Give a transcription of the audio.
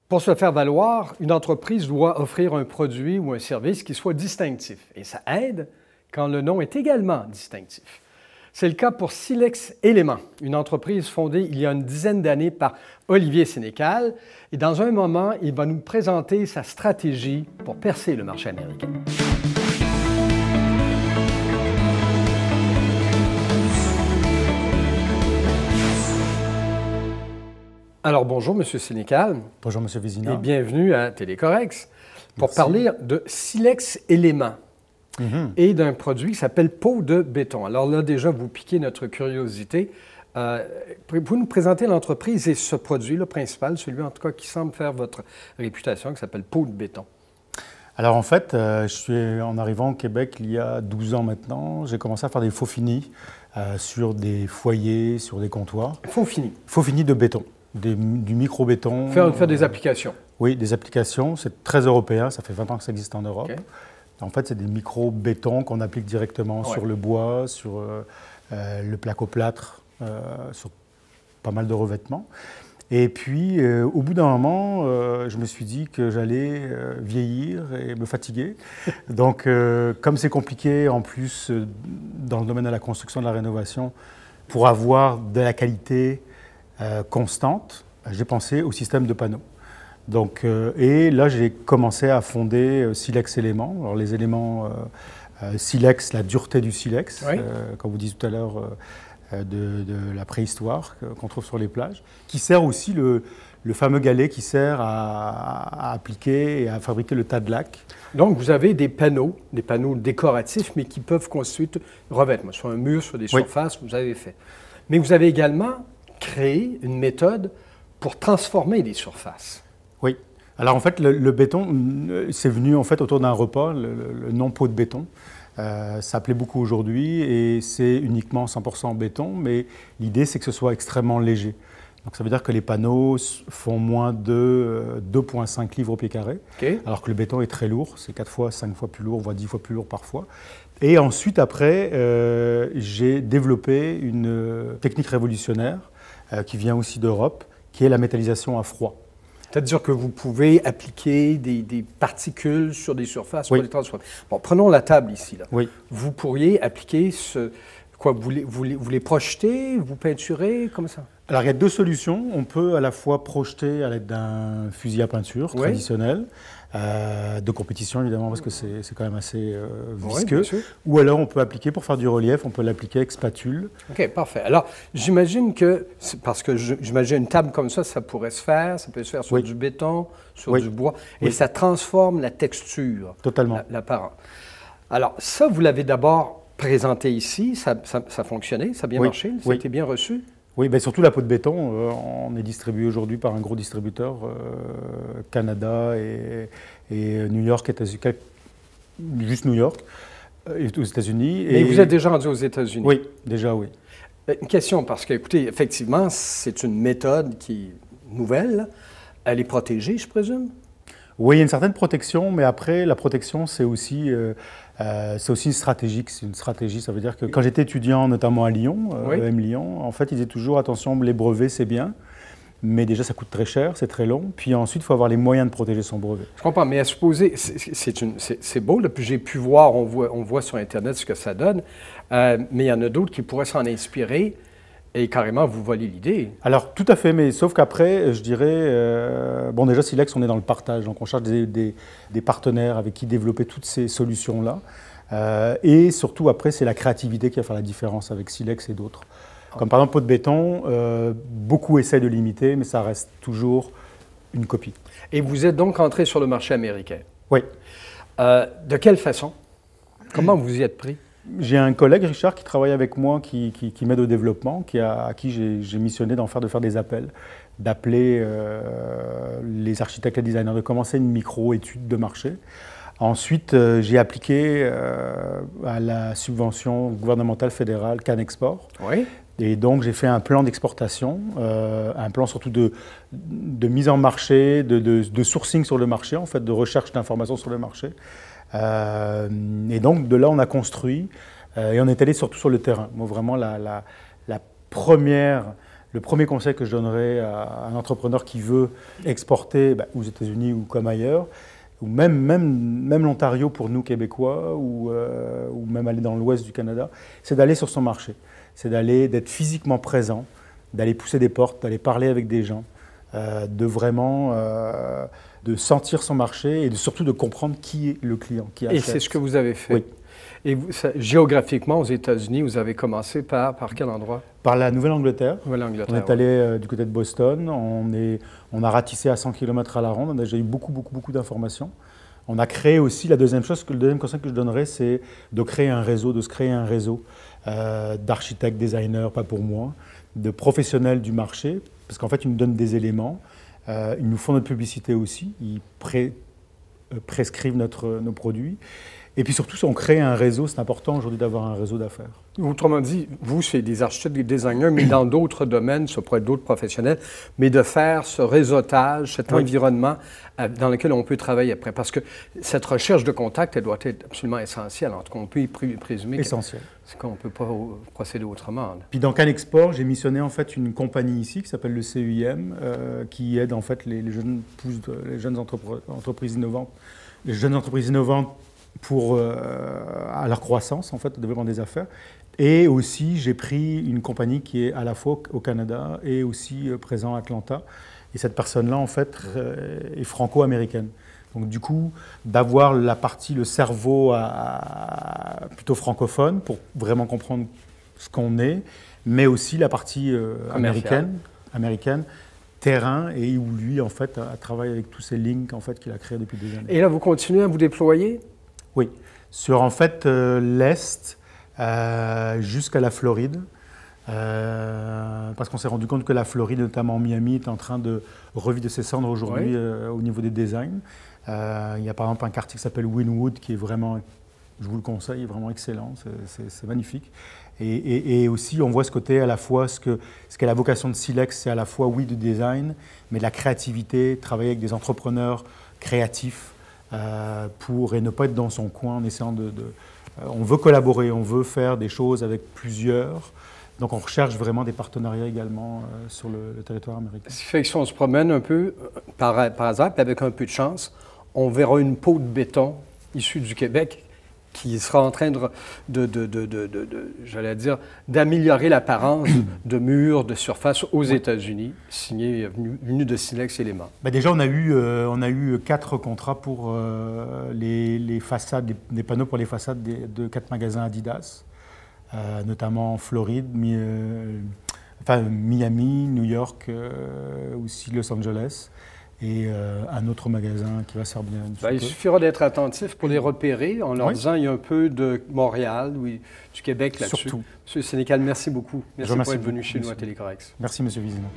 Pour se faire valoir, une entreprise doit offrir un produit ou un service qui soit distinctif. Et ça aide quand le nom est également distinctif. C'est le cas pour Silex Éléments, une entreprise fondée il y a une dizaine d'années par Olivier Sénécal. Et dans un moment, il va nous présenter sa stratégie pour percer le marché américain. Alors, bonjour, M. Sénécal. Bonjour, M. Vézina. Et bienvenue à Télécorrex pour parler de Silex Éléments et d'un produit qui s'appelle peau de béton. Alors là, déjà, vous piquez notre curiosité. Pouvez-vous nous présenter l'entreprise et ce produit, le principal, celui en tout cas qui semble faire votre réputation, qui s'appelle peau de béton? Alors en fait, en arrivant au Québec il y a 12 ans maintenant, j'ai commencé à faire des faux finis sur des foyers, sur des comptoirs. Faux finis? Faux finis de béton. Du micro-béton. Faire des applications? Oui, des applications. C'est très européen, ça fait 20 ans que ça existe en Europe. Okay. En fait, c'est des micro-bétons qu'on applique directement sur le bois, sur le placo-plâtre, sur pas mal de revêtements. Et puis, au bout d'un moment, je me suis dit que j'allais vieillir et me fatiguer. Donc, comme c'est compliqué, en plus, dans le domaine de la construction et de la rénovation, pour avoir de la qualité constante, j'ai pensé au système de panneaux. Donc, et là, j'ai commencé à fonder Silex Éléments. Alors, les éléments silex, la dureté du silex, comme vous disiez tout à l'heure, de la préhistoire qu'on trouve sur les plages, qui sert aussi le fameux galet qui sert à appliquer et à fabriquer le tas de lac. Donc, vous avez des panneaux décoratifs, mais qui peuvent constituer revêtement, sur un mur, sur des surfaces, vous avez fait. Mais vous avez également créé une méthode pour transformer les surfaces. Oui. Alors en fait, le béton, c'est venu en fait autour d'un repas, le nom peau de béton. Ça plaît beaucoup aujourd'hui et c'est uniquement 100% en béton, mais l'idée c'est que ce soit extrêmement léger. Donc ça veut dire que les panneaux font moins de 2,5 livres au pied carré, alors que le béton est très lourd, c'est 4 fois, 5 fois plus lourd, voire 10 fois plus lourd parfois. Et ensuite, après, j'ai développé une technique révolutionnaire qui vient aussi d'Europe, qui est la métallisation à froid. C'est-à-dire que vous pouvez appliquer des particules sur des surfaces pour les transformer. Bon, prenons la table ici. Là. Oui. Vous pourriez appliquer vous les projetez, vous peinturez, comme ça? Alors, il y a deux solutions. On peut à la fois projeter à l'aide d'un fusil à peinture traditionnel, de compétition évidemment, parce que c'est quand même assez visqueux. Ou alors, on peut appliquer, pour faire du relief, on peut l'appliquer avec spatule. OK, parfait. Alors, j'imagine que, parce que j'imagine une table comme ça pourrait se faire, ça peut se faire sur du béton, sur du bois, et ça transforme la texture. Totalement. L'apparence. Alors, ça, vous l'avez d'abord présenté ici, ça fonctionnait, ça a bien marché, ça a été bien reçu? Oui, ben surtout la peau de béton, on est distribué aujourd'hui par un gros distributeur, Canada et New York, juste New York, aux États-Unis. Mais vous êtes déjà rendu aux États-Unis? Oui, déjà, oui. Une question, parce que, écoutez, effectivement, c'est une méthode qui est nouvelle. Elle est protégée, je présume? Oui, il y a une certaine protection, mais après, la protection, c'est aussi une stratégie. C'est une stratégie, ça veut dire que quand j'étais étudiant, notamment à Lyon, EM Lyon, en fait, ils disaient toujours, attention, les brevets, c'est bien, mais déjà, ça coûte très cher, c'est très long, puis ensuite, il faut avoir les moyens de protéger son brevet. Je comprends, mais à supposer, c'est beau, là, puis j'ai pu voir, on voit sur Internet ce que ça donne, mais il y en a d'autres qui pourraient s'en inspirer. Et carrément, vous volez l'idée. Alors, tout à fait, mais sauf qu'après, je dirais... bon, déjà, Silex, on est dans le partage, donc on cherche des partenaires avec qui développer toutes ces solutions-là. Et surtout, après, c'est la créativité qui va faire la différence avec Silex et d'autres. Comme par exemple, peau de béton, beaucoup essaient de l'imiter, mais ça reste toujours une copie. Et vous êtes donc entré sur le marché américain? Oui. De quelle façon? Comment vous y êtes pris? J'ai un collègue, Richard, qui travaille avec moi, qui m'aide au développement, à qui j'ai missionné de faire des appels, d'appeler les architectes et designers, de commencer une micro-étude de marché. Ensuite, j'ai appliqué à la subvention gouvernementale fédérale CanExport. Oui. Et donc, j'ai fait un plan d'exportation, un plan surtout de mise en marché, de sourcing sur le marché, en fait, de recherche d'informations sur le marché. Et donc, de là, on a construit et on est allé surtout sur le terrain. Moi, vraiment, le Le premier conseil que je donnerais à un entrepreneur qui veut exporter aux États-Unis ou comme ailleurs, ou même l'Ontario pour nous Québécois, ou même aller dans l'ouest du Canada, c'est d'aller sur son marché. C'est d'être physiquement présent, d'aller pousser des portes, d'aller parler avec des gens, de vraiment de sentir son marché et surtout de comprendre qui est le client qui achète. Et c'est ce que vous avez fait. Oui. Et vous, géographiquement, aux États-Unis, vous avez commencé par quel endroit? Par la Nouvelle-Angleterre. Nouvelle-Angleterre, on est allé du côté de Boston. On a ratissé à 100 km à la ronde. On a déjà eu beaucoup d'informations. On a créé aussi, le deuxième conseil que je donnerais, c'est de créer un réseau, d'architectes, designers, pas pour moi, de professionnels du marché, parce qu'en fait, ils nous donnent des éléments. Ils nous font notre publicité aussi. Ils prescrivent nos produits. Et puis surtout, on crée un réseau. C'est important aujourd'hui d'avoir un réseau d'affaires. Autrement dit, vous, c'est des architectes, des designers, mais dans d'autres domaines, ça pourrait être d'autres professionnels, mais de faire ce réseautage, cet environnement dans lequel on peut travailler après. Parce que cette recherche de contact, elle doit être absolument essentielle. En tout cas, on peut y présumer qu'on ne peut pas procéder autrement. Là. Puis dans CanExport, j'ai missionné en fait une compagnie ici qui s'appelle le CEIM, qui aide en fait les jeunes entreprises innovantes, à leur croissance, en fait, au développement des affaires. Et aussi, j'ai pris une compagnie qui est à la fois au Canada et aussi présent à Atlanta. Et cette personne-là, en fait, est franco-américaine. Donc, du coup, d'avoir le cerveau plutôt francophone pour vraiment comprendre ce qu'on est, mais aussi la partie américaine, terrain, et où lui, en fait, a travaillé avec tous ces links en fait, qu'il a créés depuis des années. Et là, vous continuez à vous déployer? Oui, sur en fait l'Est jusqu'à la Floride, parce qu'on s'est rendu compte que la Floride, notamment Miami, est en train de revivre ses cendres aujourd'hui au niveau des designs. Il y a par exemple un quartier qui s'appelle Wynwood qui est vraiment, je vous le conseille, est vraiment excellent, c'est magnifique. Et aussi, on voit ce côté à la fois, ce qu'est la vocation de Silex, c'est à la fois, oui, du design, mais de la créativité, travailler avec des entrepreneurs créatifs, et ne pas être dans son coin en essayant on veut collaborer, on veut faire des choses avec plusieurs. Donc on recherche vraiment des partenariats également sur le territoire américain. Ce qui fait que si on se promène un peu par hasard, puis avec un peu de chance, on verra une peau de béton issue du Québec qui sera en train j'allais dire, d'améliorer l'apparence de murs, de surface aux États-Unis, venu de Silex Éléments. Déjà, on a eu 4 contrats pour les façades, des panneaux pour les façades de 4 magasins Adidas, notamment en Floride, Miami, New York, aussi Los Angeles. Et un autre magasin qui va se faire bien. Il suffira d'être attentif pour les repérer en leur disant il y a un peu de Montréal, du Québec là-dessus. Surtout. M. Sénécal, merci beaucoup. Merci pour être venu chez nous à Télécorex. Merci, M. Vizina.